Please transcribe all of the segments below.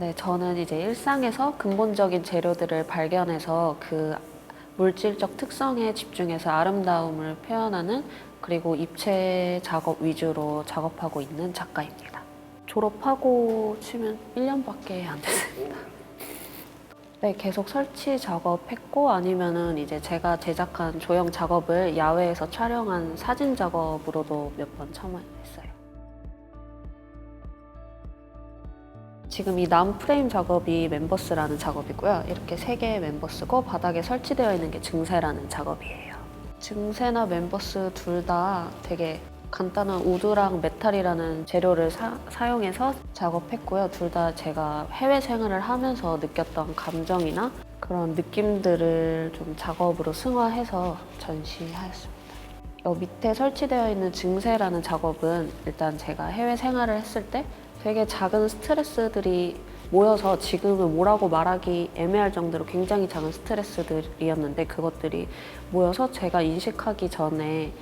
네, 저는 이제 일상에서 근본적인 재료들을 발견해서 그 물질적 특성에 집중해서 아름다움을 표현하는, 그리고 입체 작업 위주로 작업하고 있는 작가입니다. 졸업하고 치면 1년밖에 안 됐습니다. 네, 계속 설치 작업했고, 아니면은 이제 제가 제작한 조형 작업을 야외에서 촬영한 사진 작업으로도 몇 번 참여했어요. 지금 이 나무 프레임 작업이 멤버스라는 작업이고요. 이렇게 3개의 멤버스고 바닥에 설치되어 있는 게 증세라는 작업이에요. 증세나 멤버스 둘 다 되게 간단한 우드랑 메탈이라는 재료를 사용해서 작업했고요. 둘 다 제가 해외 생활을 하면서 느꼈던 감정이나 그런 느낌들을 좀 작업으로 승화해서 전시하였습니다. 밑에 설치되어 있는 증세라는 작업은 일단 제가 해외 생활을 했을 때 되게 작은 스트레스들이 모여서 지금은 뭐라고 말하기 애매할 정도로 굉장히 작은 스트레스들이었는데, 그것들이 모여서 제가 인식하기 전에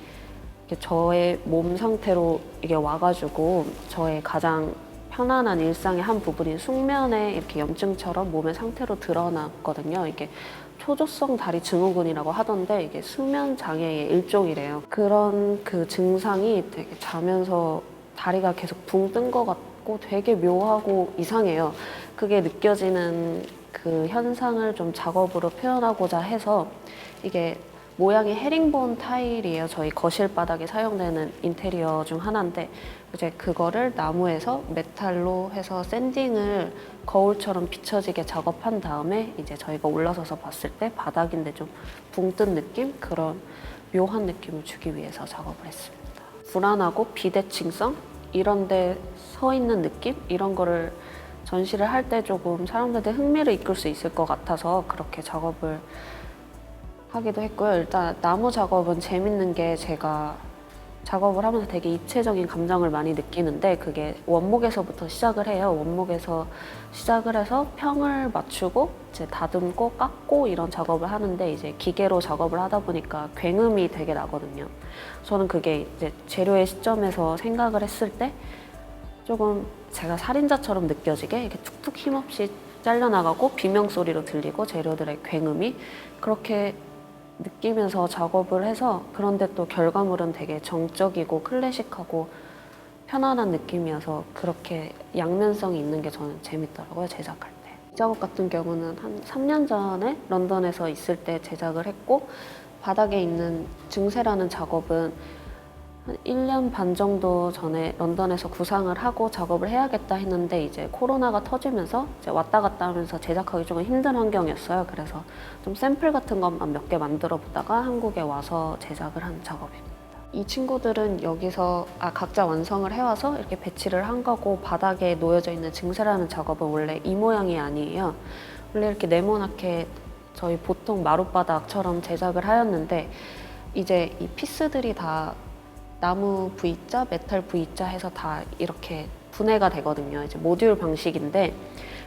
저의 몸 상태로 이게 와가지고 저의 가장 편안한 일상의 한 부분인 숙면에 이렇게 염증처럼 몸의 상태로 드러났거든요. 이게 초조성 다리 증후군이라고 하던데 이게 수면 장애의 일종이래요. 그런 그 증상이 되게 자면서 다리가 계속 붕 뜬 것 같고 되게 묘하고 이상해요. 그게 느껴지는 그 현상을 좀 작업으로 표현하고자 해서, 이게 모양이 헤링본 타일이에요. 저희 거실 바닥에 사용되는 인테리어 중 하나인데, 이제 그거를 나무에서 메탈로 해서 샌딩을 거울처럼 비춰지게 작업한 다음에 이제 저희가 올라서서 봤을 때 바닥인데 좀 붕 뜬 느낌? 그런 묘한 느낌을 주기 위해서 작업을 했습니다. 불안하고 비대칭성? 이런 데 서 있는 느낌? 이런 거를 전시를 할 때 조금 사람들한테 흥미를 이끌 수 있을 것 같아서 그렇게 작업을 하기도 했고요. 일단 나무 작업은 재밌는 게, 제가 작업을 하면서 되게 입체적인 감정을 많이 느끼는데 그게 원목에서부터 시작을 해요. 원목에서 시작을 해서 평을 맞추고 이제 다듬고 깎고 이런 작업을 하는데, 이제 기계로 작업을 하다 보니까 굉음이 되게 나거든요. 저는 그게 이제 재료의 시점에서 생각을 했을 때 조금 제가 살인자처럼 느껴지게 이렇게 툭툭 힘없이 잘려나가고 비명소리로 들리고 재료들의 굉음이 그렇게 느끼면서 작업을 해서, 그런데 또 결과물은 되게 정적이고 클래식하고 편안한 느낌이어서 그렇게 양면성이 있는 게 저는 재밌더라고요, 제작할 때. 이 작업 같은 경우는 한 3년 전에 런던에서 있을 때 제작을 했고, 바닥에 있는 증세라는 작업은 한 1년 반 정도 전에 런던에서 구상을 하고 작업을 해야겠다 했는데, 이제 코로나가 터지면서 이제 왔다 갔다 하면서 제작하기 조금 힘든 환경이었어요. 그래서 좀 샘플 같은 것만 몇 개 만들어 보다가 한국에 와서 제작을 한 작업입니다. 이 친구들은 여기서 각자 완성을 해와서 이렇게 배치를 한 거고, 바닥에 놓여져 있는 증세라는 작업은 원래 이 모양이 아니에요. 원래 이렇게 네모나게 저희 보통 마룻바닥처럼 제작을 하였는데, 이제 이 피스들이 다 나무 V자, 메탈 V자 해서 다 이렇게 분해가 되거든요. 이제 모듈 방식인데,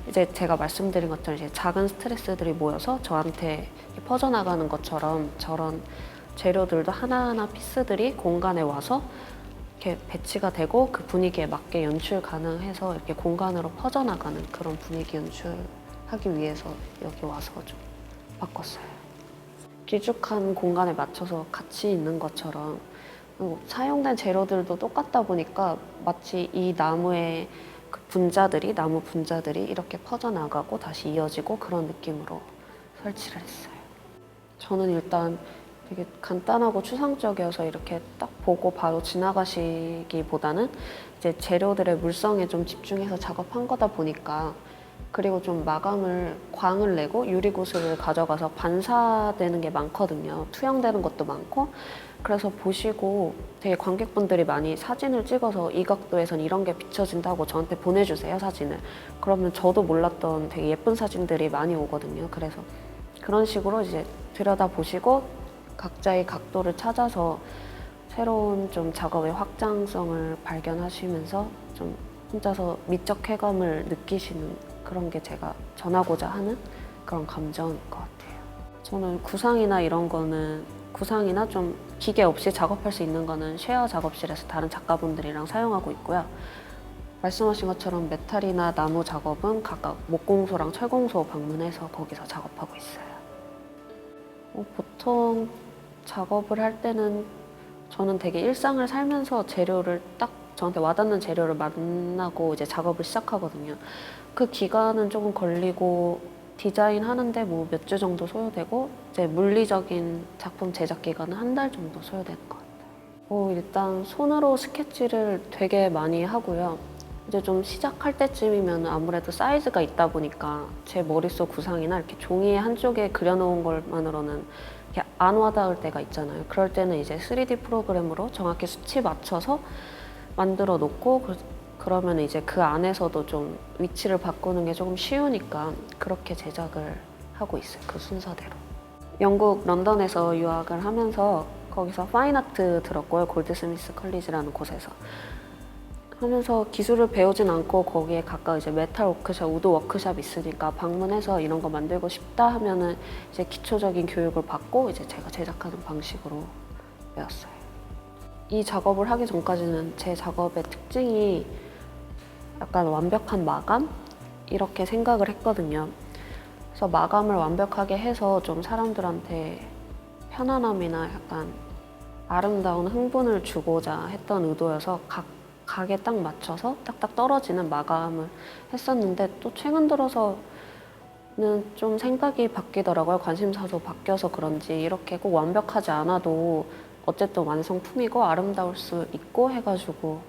이제 제가 말씀드린 것처럼 이제 작은 스트레스들이 모여서 저한테 퍼져나가는 것처럼 저런 재료들도 하나하나 피스들이 공간에 와서 이렇게 배치가 되고 그 분위기에 맞게 연출 가능해서 이렇게 공간으로 퍼져나가는 그런 분위기 연출하기 위해서 여기 와서 좀 바꿨어요. 길쭉한 공간에 맞춰서 같이 있는 것처럼, 사용된 재료들도 똑같다 보니까 마치 이 나무의 그 분자들이, 나무 분자들이 이렇게 퍼져나가고 다시 이어지고 그런 느낌으로 설치를 했어요. 저는 일단 되게 간단하고 추상적이어서 이렇게 딱 보고 바로 지나가시기보다는 이제 재료들의 물성에 좀 집중해서 작업한 거다 보니까, 그리고 좀 마감을 광을 내고 유리구슬을 가져가서 반사되는 게 많거든요. 투영되는 것도 많고. 그래서 보시고 되게 관객분들이 많이 사진을 찍어서 이 각도에선 이런 게 비춰진다고 저한테 보내주세요, 사진을. 그러면 저도 몰랐던 되게 예쁜 사진들이 많이 오거든요. 그래서 그런 식으로 이제 들여다보시고 각자의 각도를 찾아서 새로운 좀 작업의 확장성을 발견하시면서 좀 혼자서 미적 쾌감을 느끼시는, 그런 게 제가 전하고자 하는 그런 감정인 것 같아요. 저는 구상이나 이런 거는, 구상이나 좀 기계 없이 작업할 수 있는 거는 쉐어 작업실에서 다른 작가분들이랑 사용하고 있고요. 말씀하신 것처럼 메탈이나 나무 작업은 각각 목공소랑 철공소 방문해서 거기서 작업하고 있어요. 보통 작업을 할 때는 저는 되게 일상을 살면서 재료를 딱 저한테 와닿는 재료를 만나고 이제 작업을 시작하거든요. 그 기간은 조금 걸리고 디자인 하는데 뭐 몇 주 정도 소요되고 이제 물리적인 작품 제작 기간은 한 달 정도 소요되는 것 같아요. 일단 손으로 스케치를 되게 많이 하고요. 이제 좀 시작할 때쯤이면 아무래도 사이즈가 있다 보니까 제 머릿속 구상이나 이렇게 종이에 한쪽에 그려놓은 것만으로는 이렇게 안 와닿을 때가 있잖아요. 그럴 때는 이제 3D 프로그램으로 정확히 수치 맞춰서 만들어 놓고 그러면 이제 그 안에서도 좀 위치를 바꾸는 게 조금 쉬우니까 그렇게 제작을 하고 있어요. 그 순서대로. 영국 런던에서 유학을 하면서 거기서 파인아트 들었고요. 골드스미스 컬리지라는 곳에서. 하면서 기술을 배우진 않고 거기에 가까운 이제 메탈 워크샵, 우드 워크샵 있으니까 방문해서 이런 거 만들고 싶다 하면은 이제 기초적인 교육을 받고 이제 제가 제작하는 방식으로 배웠어요. 이 작업을 하기 전까지는 제 작업의 특징이 약간 완벽한 마감? 이렇게 생각을 했거든요. 그래서 마감을 완벽하게 해서 좀 사람들한테 편안함이나 약간 아름다운 흥분을 주고자 했던 의도여서 각에 딱 맞춰서 딱딱 떨어지는 마감을 했었는데 또 최근 들어서는 좀 생각이 바뀌더라고요. 관심사도 바뀌어서 그런지 이렇게 꼭 완벽하지 않아도 어쨌든 완성품이고 아름다울 수 있고 해가지고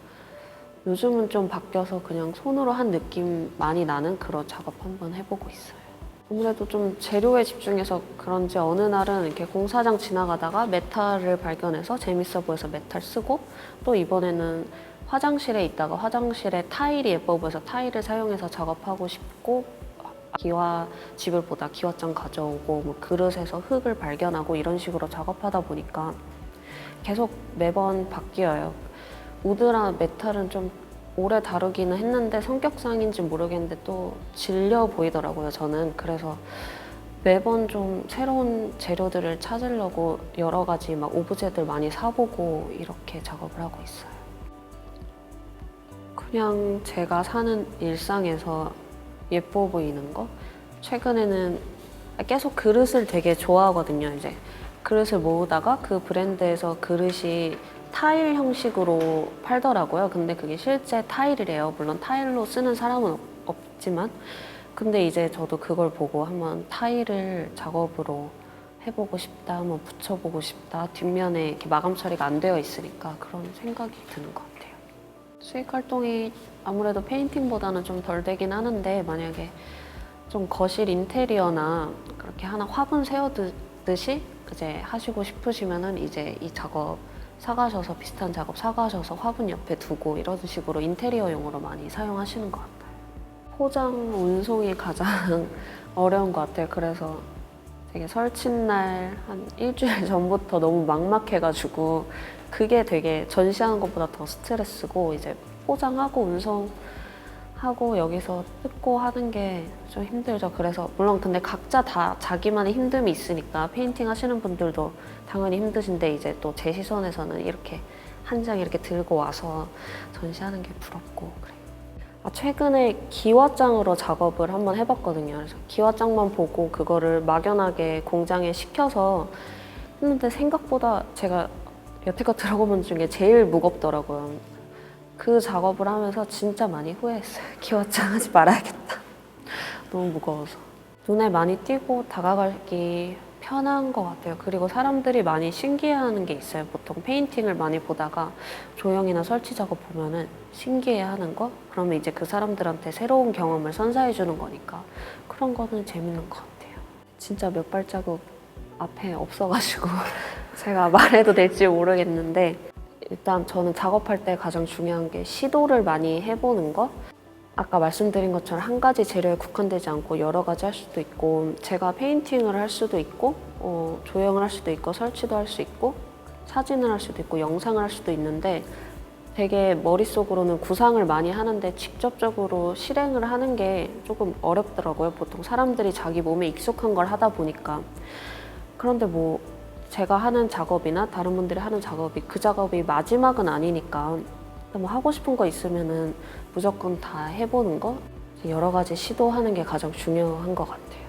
요즘은 좀 바뀌어서 그냥 손으로 한 느낌 많이 나는 그런 작업 한번 해보고 있어요. 아무래도 좀 재료에 집중해서 그런지 어느 날은 이렇게 공사장 지나가다가 메탈을 발견해서 재밌어 보여서 메탈 쓰고 또 이번에는 화장실에 있다가 화장실에 타일이 예뻐 보여서 타일을 사용해서 작업하고 싶고 기와집을 보다 기와장 가져오고 뭐 그릇에서 흙을 발견하고 이런 식으로 작업하다 보니까 계속 매번 바뀌어요. 우드랑 메탈은 좀 오래 다루기는 했는데 성격상인지 모르겠는데 또 질려 보이더라고요, 저는. 그래서 매번 좀 새로운 재료들을 찾으려고 여러 가지 막 오브제들 많이 사보고 이렇게 작업을 하고 있어요. 그냥 제가 사는 일상에서 예뻐 보이는 거? 최근에는 계속 그릇을 되게 좋아하거든요, 이제. 그릇을 모으다가 그 브랜드에서 그릇이 타일 형식으로 팔더라고요. 근데 그게 실제 타일이래요. 물론 타일로 쓰는 사람은 없지만. 근데 이제 저도 그걸 보고 한번 타일을 작업으로 해보고 싶다, 한번 붙여보고 싶다. 뒷면에 이렇게 마감 처리가 안 되어 있으니까 그런 생각이 드는 것 같아요. 수익 활동이 아무래도 페인팅보다는 좀 덜 되긴 하는데 만약에 좀 거실 인테리어나 그렇게 하나 화분 세워두듯이 이제 하시고 싶으시면은 이제 이 작업 사가셔서 비슷한 작업 사가셔서 화분 옆에 두고 이런 식으로 인테리어용으로 많이 사용하시는 것 같아요. 포장 운송이 가장 어려운 것 같아요. 그래서 되게 설치날 한 일주일 전부터 너무 막막해가지고 그게 되게 전시하는 것보다 더 스트레스고 이제 포장하고 운송하고 여기서 뜯고 하는 게 좀 힘들죠. 그래서 물론 근데 각자 다 자기만의 힘듦이 있으니까 페인팅 하시는 분들도 당연히 힘드신데 이제 또 제 시선에서는 이렇게 한 장 이렇게 들고 와서 전시하는 게 부럽고 그래요. 최근에 기와장으로 작업을 한번 해봤거든요. 그래서 기와장만 보고 그거를 막연하게 공장에 시켜서 했는데 생각보다 제가 여태껏 들어본 중에 제일 무겁더라고요. 그 작업을 하면서 진짜 많이 후회했어요. 기와장 하지 말아야겠다. 너무 무거워서. 눈에 많이 띄고 다가가기 편한 것 같아요. 그리고 사람들이 많이 신기해하는 게 있어요. 보통 페인팅을 많이 보다가 조형이나 설치 작업 보면은 신기해하는 거? 그러면 이제 그 사람들한테 새로운 경험을 선사해 주는 거니까 그런 거는 재밌는 것 같아요. 진짜 몇 발자국 앞에 없어가지고 제가 말해도 될지 모르겠는데 일단 저는 작업할 때 가장 중요한 게 시도를 많이 해보는 거. 아까 말씀드린 것처럼 한 가지 재료에 국한되지 않고 여러 가지 할 수도 있고 제가 페인팅을 할 수도 있고 조형을 할 수도 있고 설치도 할 수 있고 사진을 할 수도 있고 영상을 할 수도 있는데 되게 머릿속으로는 구상을 많이 하는데 직접적으로 실행을 하는 게 조금 어렵더라고요. 보통 사람들이 자기 몸에 익숙한 걸 하다 보니까. 그런데 뭐 제가 하는 작업이나 다른 분들이 하는 작업이 그 작업이 마지막은 아니니까 뭐 하고 싶은 거 있으면은 무조건 다 해보는 거, 여러 가지 시도하는 게 가장 중요한 것 같아요.